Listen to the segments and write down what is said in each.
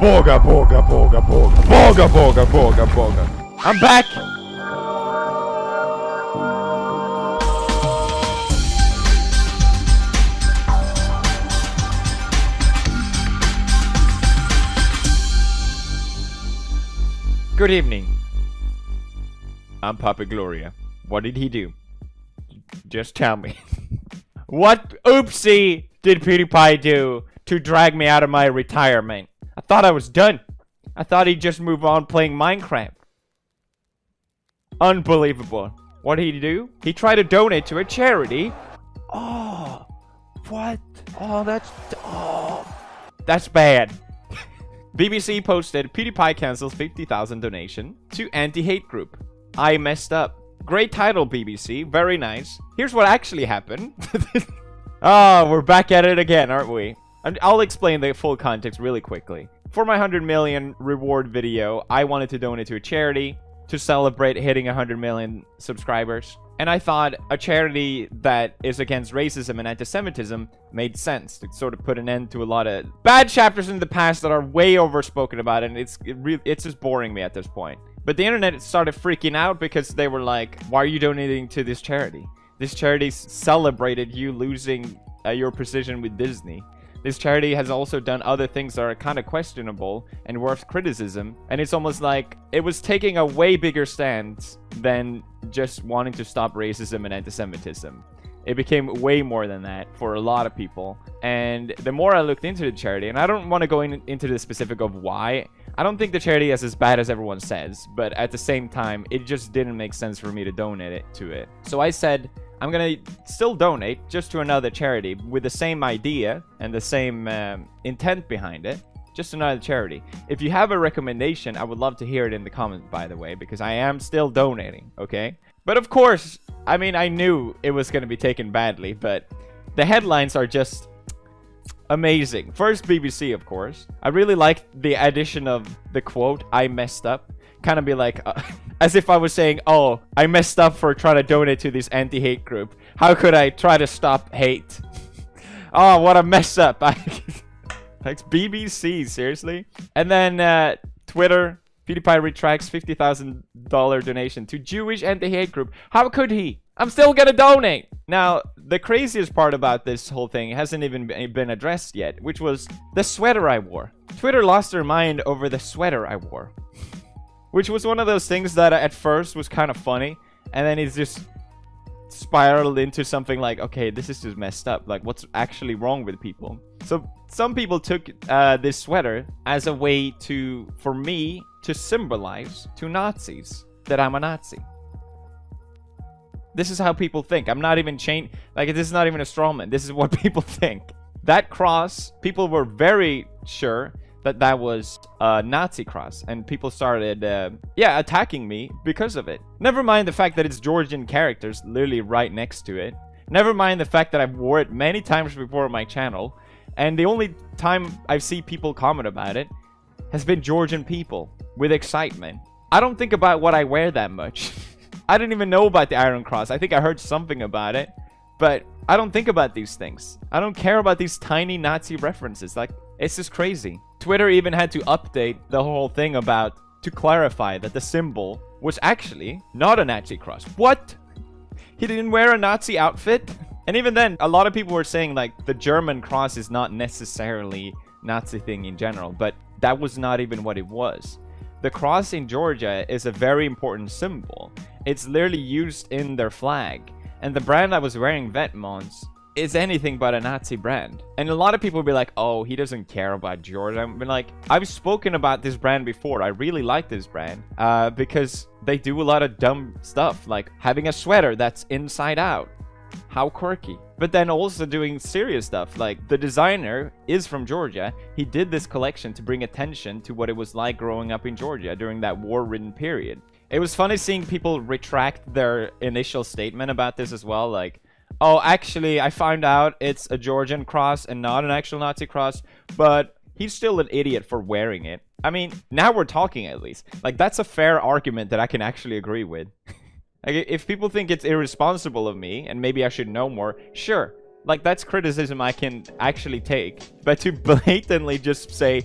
Boga, boga, boga, boga, boga, boga, boga, boga. I'm back! Good evening. I'm Papa Gloria. What did he do? Just tell me. What oopsie did PewDiePie do to drag me out of my retirement? I thought I was done. I thought he'd just move on playing Minecraft. Unbelievable. What did he do? He tried to donate to a charity. Oh, what? Oh, that's bad. BBC posted PewDiePie cancels 50,000 donation to anti-hate group. I messed up. Great title, BBC. Very nice. Here's what actually happened. Oh, we're back at it again, aren't we? I'll explain the full context really quickly. For my 100 million reward video, I wanted to donate to a charity to celebrate hitting 100 million subscribers. And I thought a charity that is against racism and anti-Semitism made sense to sort of put an end to a lot of bad chapters in the past that are way overspoken about, and it's just boring me at this point. But the internet started freaking out because they were like, why are you donating to this charity? This charity celebrated you losing your position with Disney. This charity has also done other things that are kind of questionable and worth criticism. And it's almost like it was taking a way bigger stance than just wanting to stop racism and anti-Semitism. It became way more than that for a lot of people. And the more I looked into the charity, and I don't want to go into the specific of why. I don't think the charity is as bad as everyone says, but at the same time, it just didn't make sense for me to donate it to it. So I said, I'm gonna still donate just to another charity with the same idea and the same intent behind it. Just another charity. If you have a recommendation, I would love to hear it in the comments, by the way, because I am still donating, okay? But of course, I mean, I knew it was gonna be taken badly, but the headlines are just amazing. First, BBC, of course. I really liked the addition of the quote, I messed up. Kind of be like, as if I was saying, oh, I messed up for trying to donate to this anti-hate group. How could I try to stop hate? Oh, what a mess up. Like BBC, seriously? And then Twitter, PewDiePie retracts $50,000 donation to Jewish anti-hate group. How could he? I'm still gonna donate. Now, the craziest part about this whole thing hasn't even been addressed yet, which was the sweater I wore. Twitter lost their mind over the sweater I wore. Which was one of those things that at first was kind of funny, and then it's just spiraled into something like, okay, this is just messed up. Like, what's actually wrong with people? So some people took this sweater as a way for me to symbolize to Nazis that I'm a Nazi. This is how people think. I'm not even like, this is not even a straw man. This is what people think. That cross, people were very sure that was a Nazi cross, and people started attacking me because of it. Never mind the fact that it's Georgian characters literally right next to it. Never mind the fact that I've wore it many times before on my channel, and the only time I've seen people comment about it has been Georgian people with excitement. I don't think about what I wear that much. I didn't even know about the Iron Cross. I think I heard something about it, but I don't think about these things. I don't care about these tiny Nazi references. Like, it's just crazy. Twitter even had to update the whole thing to clarify that the symbol was actually not a Nazi cross. What? He didn't wear a Nazi outfit? And even then, a lot of people were saying like the German cross is not necessarily Nazi thing in general, but that was not even what it was. The cross in Georgia is a very important symbol. It's literally used in their flag. And the brand I was wearing, Vetmons, is anything but a Nazi brand. And a lot of people will be like, oh, he doesn't care about Georgia. I'm like, I've spoken about this brand before. I really like this brand because they do a lot of dumb stuff, like having a sweater that's inside out. How quirky. But then also doing serious stuff, like the designer is from Georgia. He did this collection to bring attention to what it was like growing up in Georgia during that war-ridden period. It was funny seeing people retract their initial statement about this as well, like, oh, actually, I found out it's a Georgian cross and not an actual Nazi cross, but he's still an idiot for wearing it. I mean, now we're talking at least. Like, that's a fair argument that I can actually agree with. Like, if people think it's irresponsible of me, and maybe I should know more, sure. Like, that's criticism I can actually take. But to blatantly just say,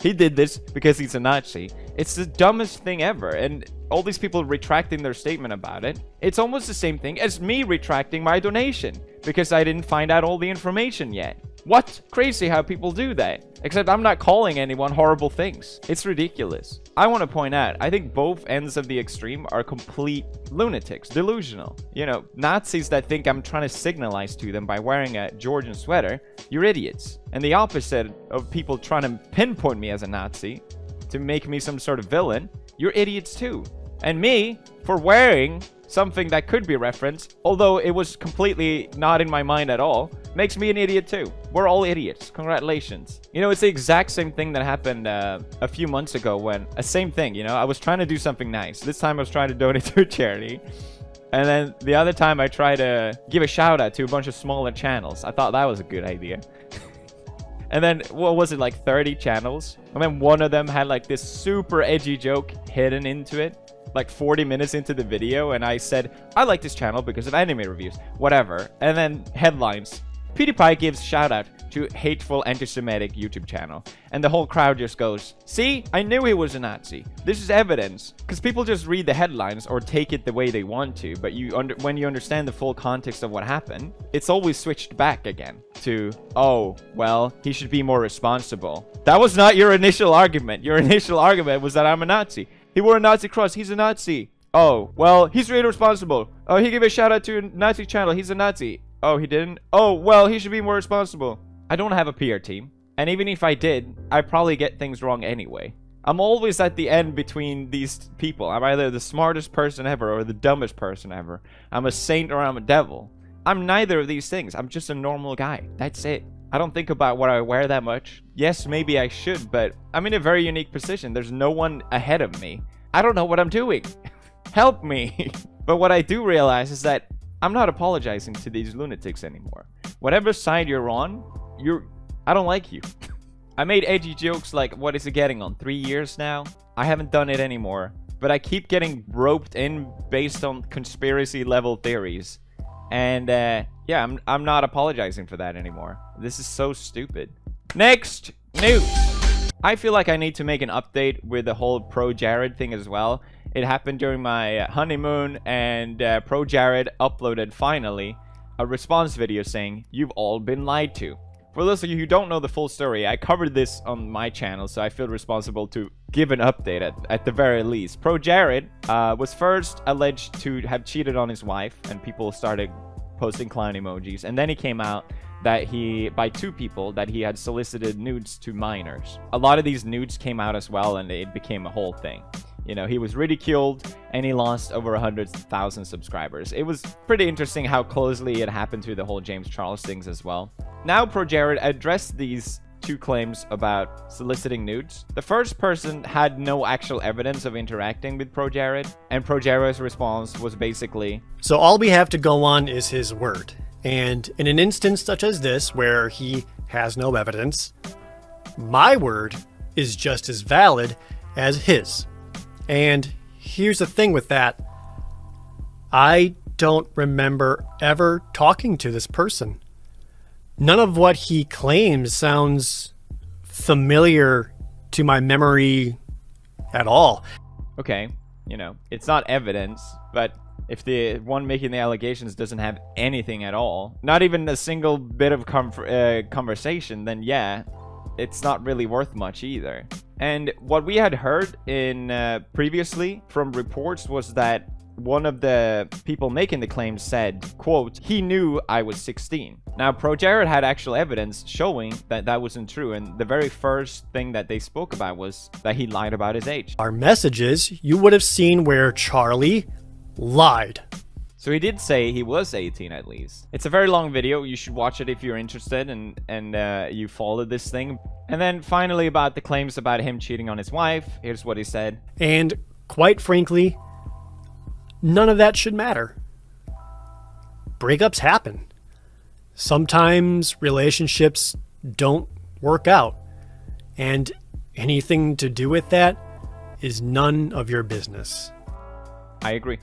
he did this because he's a Nazi. It's the dumbest thing ever. And all these people retracting their statement about it, it's almost the same thing as me retracting my donation because I didn't find out all the information yet. What? Crazy how people do that. Except I'm not calling anyone horrible things. It's ridiculous. I want to point out, I think both ends of the extreme are complete lunatics, delusional. You know, Nazis that think I'm trying to signalize to them by wearing a Georgian sweater, you're idiots. And the opposite of people trying to pinpoint me as a Nazi to make me some sort of villain, you're idiots too. And me, for wearing something that could be referenced, although it was completely not in my mind at all, makes me an idiot too. We're all idiots. Congratulations. You know, it's the exact same thing that happened a few months ago when, same thing, you know, I was trying to do something nice. This time I was trying to donate to a charity. And then the other time I tried to give a shout out to a bunch of smaller channels. I thought that was a good idea. And then, what was it, like 30 channels? And then one of them had like this super edgy joke hidden into it. Like 40 minutes into the video, and I said, I like this channel because of anime reviews. Whatever. And then headlines. PewDiePie gives shout out to hateful anti-Semitic YouTube channel. And the whole crowd just goes, see? I knew he was a Nazi. This is evidence. Because people just read the headlines or take it the way they want to. But when you understand the full context of what happened, it's always switched back again to, oh, well, he should be more responsible. That was not your initial argument. Your initial argument was that I'm a Nazi. He wore a Nazi cross. He's a Nazi. Oh, well, he's really responsible. Oh, he gave a shout out to a Nazi channel. He's a Nazi. Oh, he didn't? Oh, well, he should be more responsible. I don't have a PR team. And even if I did, I'd probably get things wrong anyway. I'm always at the end between these people. I'm either the smartest person ever or the dumbest person ever. I'm a saint or I'm a devil. I'm neither of these things. I'm just a normal guy. That's it. I don't think about what I wear that much. Yes, maybe I should, but I'm in a very unique position. There's no one ahead of me. I don't know what I'm doing. Help me. But what I do realize is that I'm not apologizing to these lunatics anymore. Whatever side you're on, I don't like you. I made edgy jokes like, what is it getting on? 3 years now? I haven't done it anymore. But I keep getting roped in based on conspiracy level theories. And yeah, I'm not apologizing for that anymore. This is so stupid. Next news. I feel like I need to make an update with the whole Pro Jared thing as well. It happened during my honeymoon, and Pro Jared uploaded finally a response video saying, "You've all been lied to." For those of you who don't know the full story, I covered this on my channel, so I feel responsible to give an update at the very least. Pro Jared was first alleged to have cheated on his wife, and people started posting clown emojis. And then he came out that by two people, that he had solicited nudes to minors. A lot of these nudes came out as well, and it became a whole thing. You know, he was ridiculed, and he lost over 100,000 subscribers. It was pretty interesting how closely it happened to the whole James Charles things as well. Now, Pro Jared addressed these two claims about soliciting nudes. The first person had no actual evidence of interacting with Pro Jared, and Pro Jared's response was basically, so all we have to go on is his word. And in an instance such as this, where he has no evidence, my word is just as valid as his. And here's the thing with that. I don't remember ever talking to this person. None of what he claims sounds familiar to my memory at all. Okay, you know, it's not evidence, but if the one making the allegations doesn't have anything at all, not even a single bit of conversation, then yeah, it's not really worth much either. And what we had heard in previously from reports was that one of the people making the claim said, quote, "He knew I was 16. Now, Pro Jared had actual evidence showing that that wasn't true, and the very first thing that they spoke about was that he lied about his age. Our messages, you would have seen where Charlie lied. So he did say he was 18 at least. It's a very long video. You should watch it if you're interested and you followed this thing. And then finally about the claims about him cheating on his wife. Here's what he said. And quite frankly, none of that should matter. Breakups happen. Sometimes relationships don't work out. And anything to do with that is none of your business. I agree.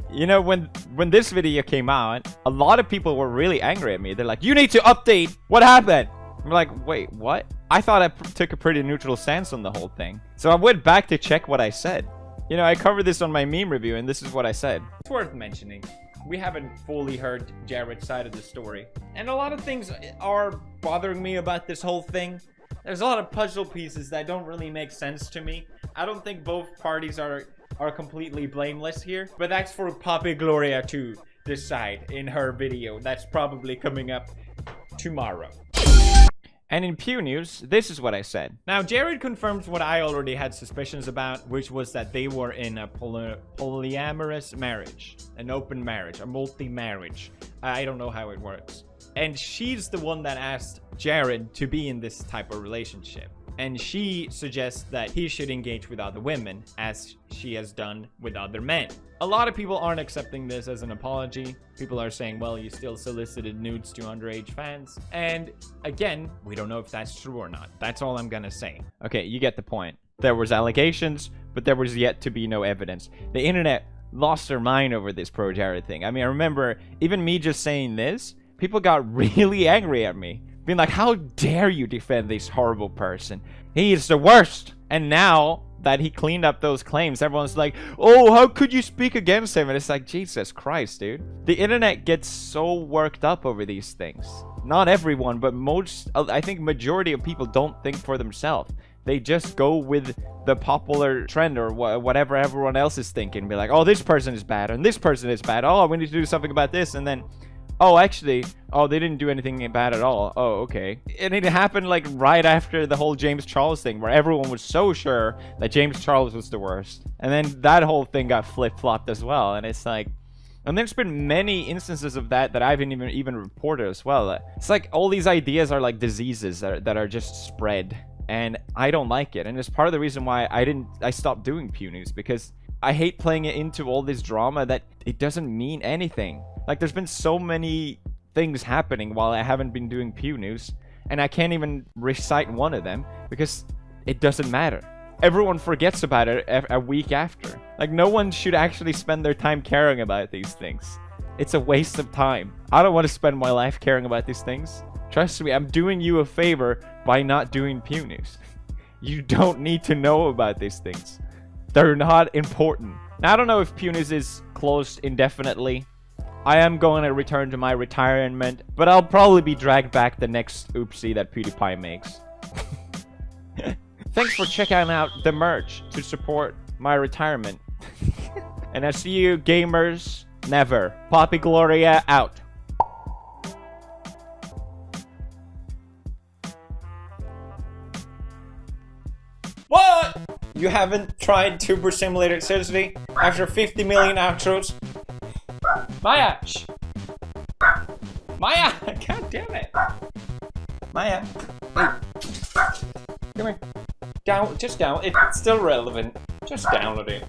You know, when this video came out, a lot of people were really angry at me. They're like, you need to update what happened. I'm like, wait, what? I thought I took a pretty neutral stance on the whole thing. So I went back to check what I said. You know, I covered this on my meme review, and this is what I said. It's worth mentioning. We haven't fully heard Jared's side of the story. And a lot of things are bothering me about this whole thing. There's a lot of puzzle pieces that don't really make sense to me. I don't think both parties are completely blameless here. But that's for Poppy Gloria to decide in her video. That's probably coming up tomorrow. And in Pew News, this is what I said. Now, Jared confirms what I already had suspicions about, which was that they were in a polyamorous marriage. An open marriage, a multi-marriage. I don't know how it works. And she's the one that asked Jared to be in this type of relationship. And she suggests that he should engage with other women, as she has done with other men. A lot of people aren't accepting this as an apology. People are saying, well, you still solicited nudes to underage fans. And again, we don't know if that's true or not. That's all I'm gonna say. Okay, you get the point. There was allegations, but there was yet to be no evidence. The internet lost their mind over this pro Jared thing. I mean, I remember even me just saying this, people got really angry at me. Being like, how dare you defend this horrible person? He is the worst. And now that he cleaned up those claims, everyone's like, oh, how could you speak against him? And it's like, Jesus Christ, dude. The internet gets so worked up over these things. Not everyone, but most, I think majority of people don't think for themselves. They just go with the popular trend or whatever everyone else is thinking. Be like, oh, this person is bad and this person is bad. Oh, we need to do something about this. And then, oh, actually, oh, they didn't do anything bad at all. Oh, okay. And it happened like right after the whole James Charles thing, where everyone was so sure that James Charles was the worst. And then that whole thing got flip-flopped as well. And it's like, and there's been many instances of that I haven't even reported as well. It's like all these ideas are like diseases that are just spread. And I don't like it. And it's part of the reason why I stopped doing Pew News, because I hate playing it into all this drama that it doesn't mean anything. Like, there's been so many things happening while I haven't been doing Pew News, and I can't even recite one of them because it doesn't matter. Everyone forgets about it a week after. Like, no one should actually spend their time caring about these things. It's a waste of time. I don't want to spend my life caring about these things. Trust me, I'm doing you a favor by not doing Pew News. You don't need to know about these things. They're not important. Now, I don't know if Pew News is closed indefinitely. I am going to return to my retirement, but I'll probably be dragged back the next oopsie that PewDiePie makes. Thanks for checking out the merch to support my retirement. And I see you gamers never. Poppy Gloria out. What? You haven't tried Tuber Simulator seriously? After 50 million outros? Maya! Shh. Maya! God damn it! Maya! Hey! Come here. Just down. It's still relevant. Just download it.